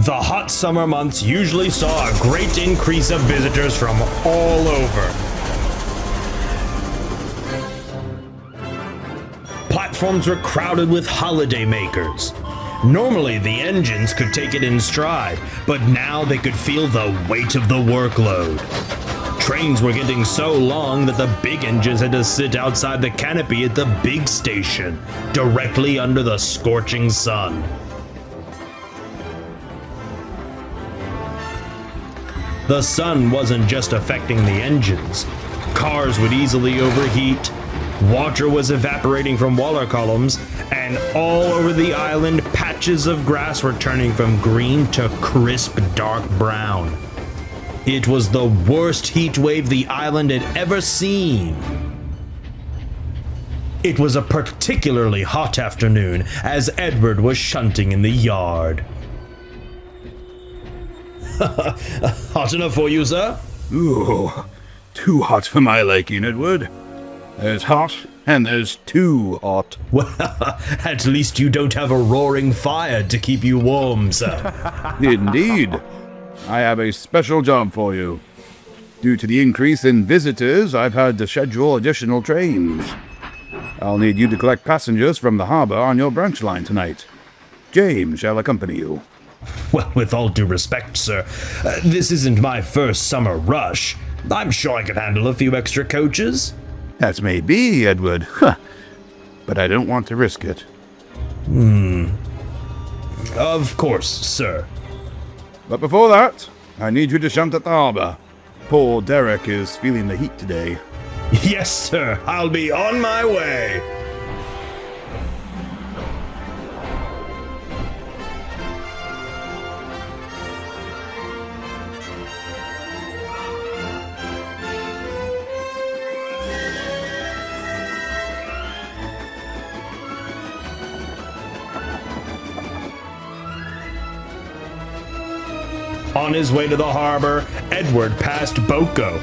The hot summer months usually saw a great increase of visitors from all over. Platforms were crowded with holiday makers. Normally, the engines could take it in stride, but now they could feel the weight of the workload. Trains were getting so long that the big engines had to sit outside the canopy at the big station, directly under the scorching sun. The sun wasn't just affecting the engines. Cars would easily overheat, water was evaporating from water columns, and all over the island, patches of grass were turning from green to crisp dark brown. It was the worst heat wave the island had ever seen. It was a particularly hot afternoon as Edward was shunting in the yard. Hot enough for you, sir? Ooh, too hot for my liking, Edward. There's hot, and there's too hot. Well, at least you don't have a roaring fire to keep you warm, sir. Indeed. I have a special job for you. Due to the increase in visitors, I've had to schedule additional trains. I'll need you to collect passengers from the harbor on your branch line tonight. James shall accompany you. Well, with all due respect, sir, this isn't my first summer rush. I'm sure I could handle a few extra coaches. That may be, Edward. But I don't want to risk it. Of course, sir. But before that, I need you to shunt at the harbor. Poor Derek is feeling the heat today. Yes, sir. I'll be on my way. On his way to the harbor, Edward passed Boko.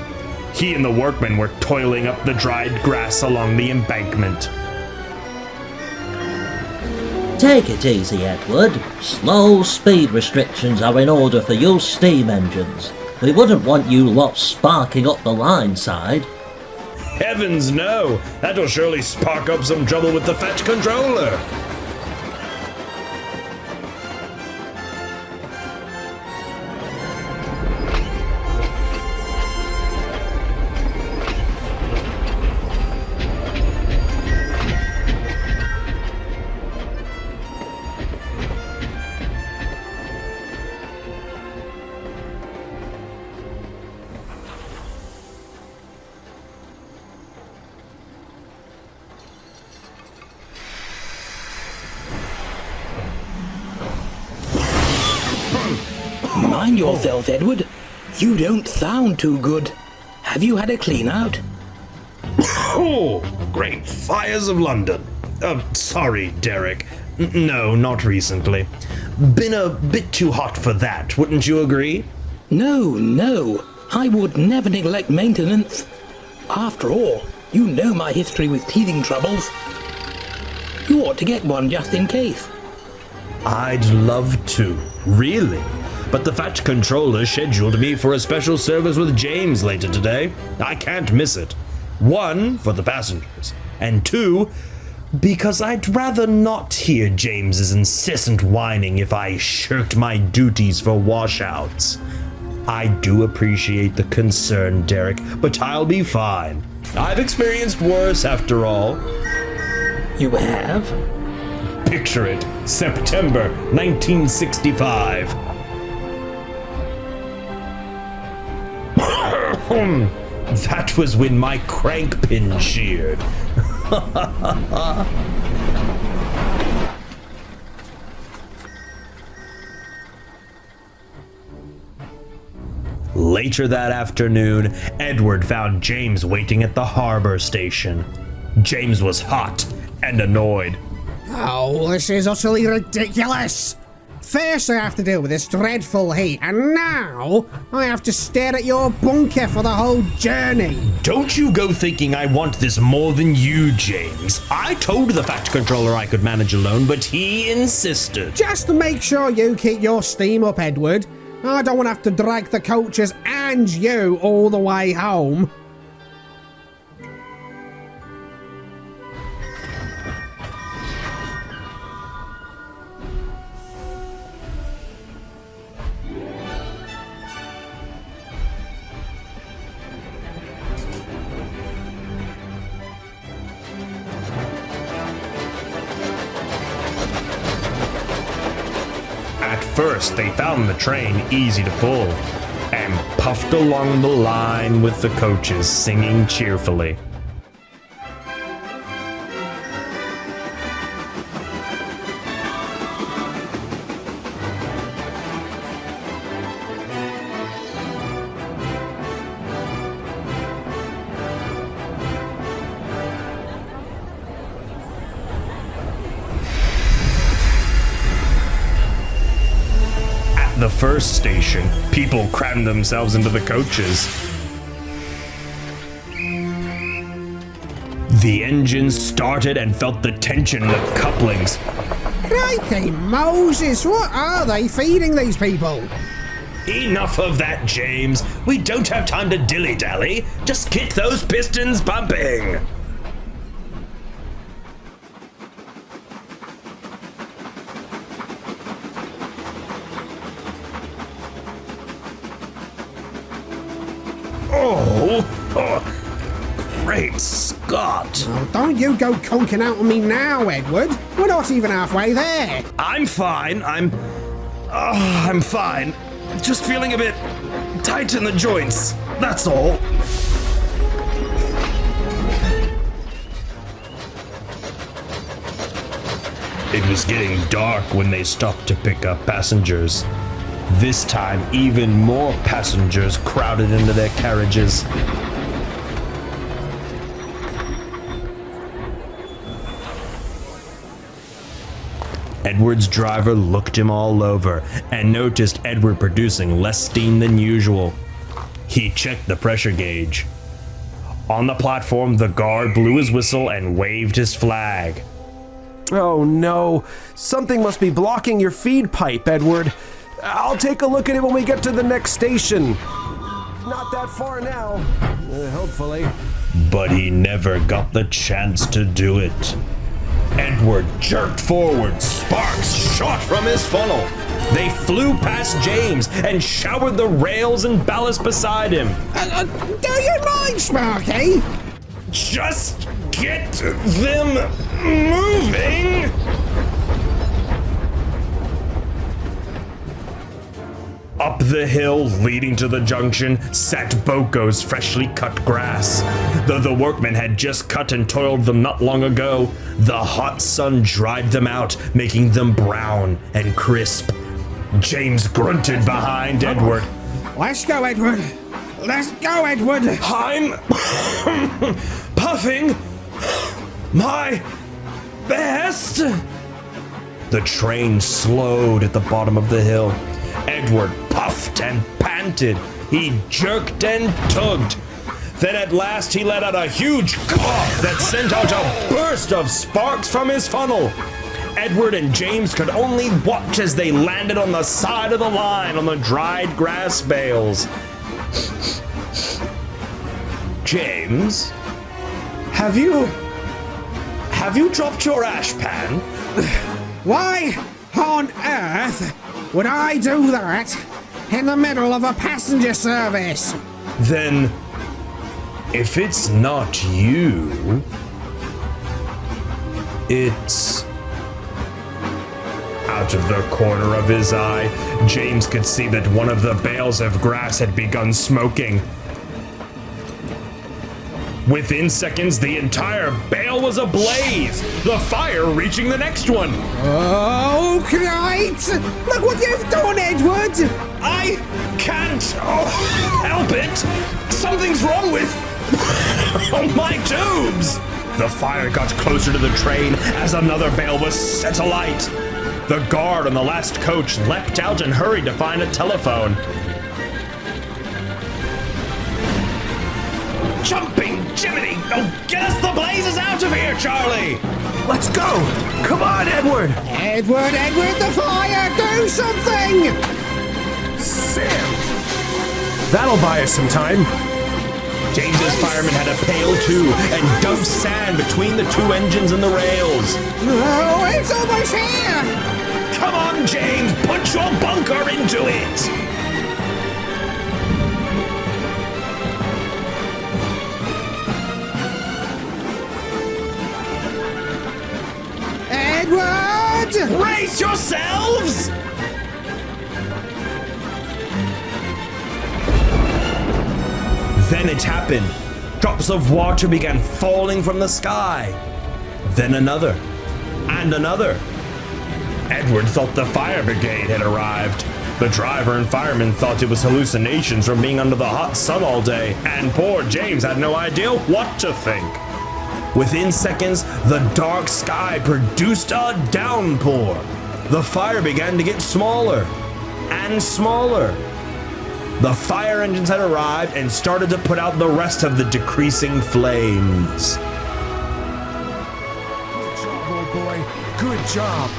He and the workmen were toiling up the dried grass along the embankment. Take it easy, Edward. Slow speed restrictions are in order for your steam engines. We wouldn't want you lot sparking up the line side. Heavens no! That'll surely spark up some trouble with the fetch controller. Mind yourself, Edward. You don't sound too good. Have you had a clean out? Oh, great fires of London. Sorry, Derek. No, not recently. Been a bit too hot for that, wouldn't you agree? No. I would never neglect maintenance. After all, you know my history with teething troubles. You ought to get one just in case. I'd love to, really. But the fetch controller scheduled me for a special service with James later today. I can't miss it. 1, for the passengers, and 2, because I'd rather not hear James's incessant whining if I shirked my duties for washouts. I do appreciate the concern, Derek, but I'll be fine. I've experienced worse, after all. You have? Picture it, September 1965. That was when my crank pin sheared. Later that afternoon, Edward found James waiting at the harbor station. James was hot and annoyed. Oh, this is utterly ridiculous! First I have to deal with this dreadful heat, and now I have to stare at your bunker for the whole journey. Don't you go thinking I want this more than you, James. I told the Fact Controller I could manage alone, but he insisted. Just to make sure you keep your steam up, Edward. I don't want to have to drag the coaches and you all the way home. At first, they found the train easy to pull, and puffed along the line with the coaches singing cheerfully. The first station, people crammed themselves into the coaches. The engine started and felt the tension in the couplings. Crikey Moses, what are they feeding these people? Enough of that, James. We don't have time to dilly-dally. Just get those pistons pumping. Oh, great Scott. Oh, don't you go conking out on me now, Edward. We're not even halfway there. I'm fine. I'm fine. Just feeling a bit tight in the joints. That's all. It was getting dark when they stopped to pick up passengers. This time, even more passengers crowded into their carriages. Edward's driver looked him all over and noticed Edward producing less steam than usual. He checked the pressure gauge. On the platform, the guard blew his whistle and waved his flag. Oh no, something must be blocking your feed pipe, Edward. I'll take a look at it when we get to the next station. Not that far now, hopefully. But he never got the chance to do it. Edward jerked forward, sparks shot from his funnel. They flew past James and showered the rails and ballast beside him. Do you mind, Sparky? Just get them moving! Up the hill leading to the junction sat Boko's freshly cut grass. Though the workmen had just cut and toiled them not long ago, the hot sun dried them out, making them brown and crisp. James grunted behind Edward. Let's go, Edward. Let's go, Edward. I'm puffing my best. The train slowed at the bottom of the hill. Edward puffed and panted. He jerked and tugged. Then at last he let out a huge cough that sent out a burst of sparks from his funnel. Edward and James could only watch as they landed on the side of the line on the dried grass bales. James, have you dropped your ash pan? Why on earth would I do that in the middle of a passenger service? Then, if it's not you, it's... Out of the corner of his eye, James could see that one of the bales of grass had begun smoking. Within seconds, the entire bale was ablaze, the fire reaching the next one. Oh, great! Look what you've done, Edward! I can't help it. Something's wrong with my tubes. The fire got closer to the train as another bale was set alight. The guard on the last coach leapt out and hurried to find a telephone. Jumping Jiminy! Oh, get us the blazes out of here, Charlie! Let's go! Come on, Edward! Edward, the fire! Do something! Sam! That'll buy us some time. James's fireman had a pail too and dumped sand between the two engines and the rails. Oh, it's almost here! Come on, James! Put your bunker into it! Edward! Brace yourselves! Then it happened. Drops of water began falling from the sky. Then another. And another. Edward thought the fire brigade had arrived. The driver and fireman thought it was hallucinations from being under the hot sun all day, and poor James had no idea what to think. Within seconds, the dark sky produced a downpour. The fire began to get smaller and smaller. The fire engines had arrived and started to put out the rest of the decreasing flames. Good job, old boy. Good job.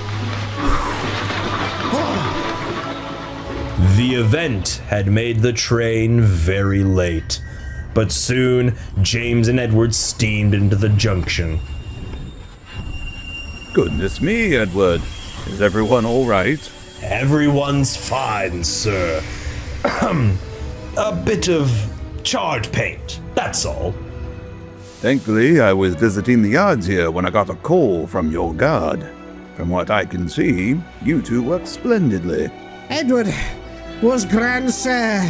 The event had made the train very late, but soon James and Edward steamed into the junction. Goodness me, Edward. Is everyone all right? Everyone's fine, sir. A bit of charred paint, that's all. Thankfully, I was visiting the yards here when I got a call from your guard. From what I can see, you two work splendidly. Edward was grand, sir.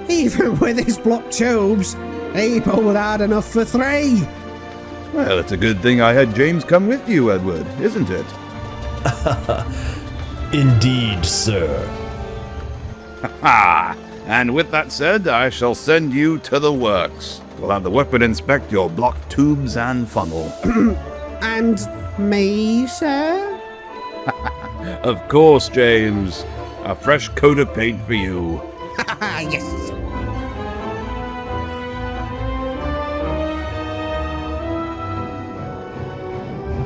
Even with his block tubes, he pulled out enough for 3. Well, it's a good thing I had James come with you, Edward, isn't it? Indeed, sir. Ah, and with that said, I shall send you to the works. We'll have the weapon inspect your block tubes and funnel. And me, sir? Of course, James. A fresh coat of paint for you. Yes.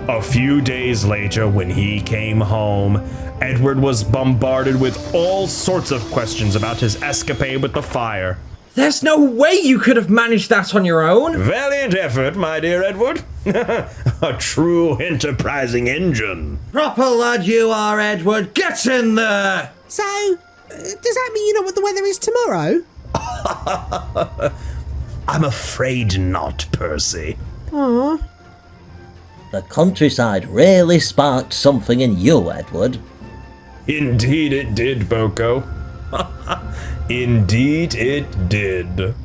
A few days later, when he came home, Edward was bombarded with all sorts of questions about his escapade with the fire. There's no way you could have managed that on your own. Valiant effort, my dear Edward. A true enterprising engine. Proper lad you are, Edward. Get in there. So, does that mean you know what the weather is tomorrow? I'm afraid not, Percy. Aww. The countryside really sparked something in you, Edward. Indeed it did, Boko. Indeed it did.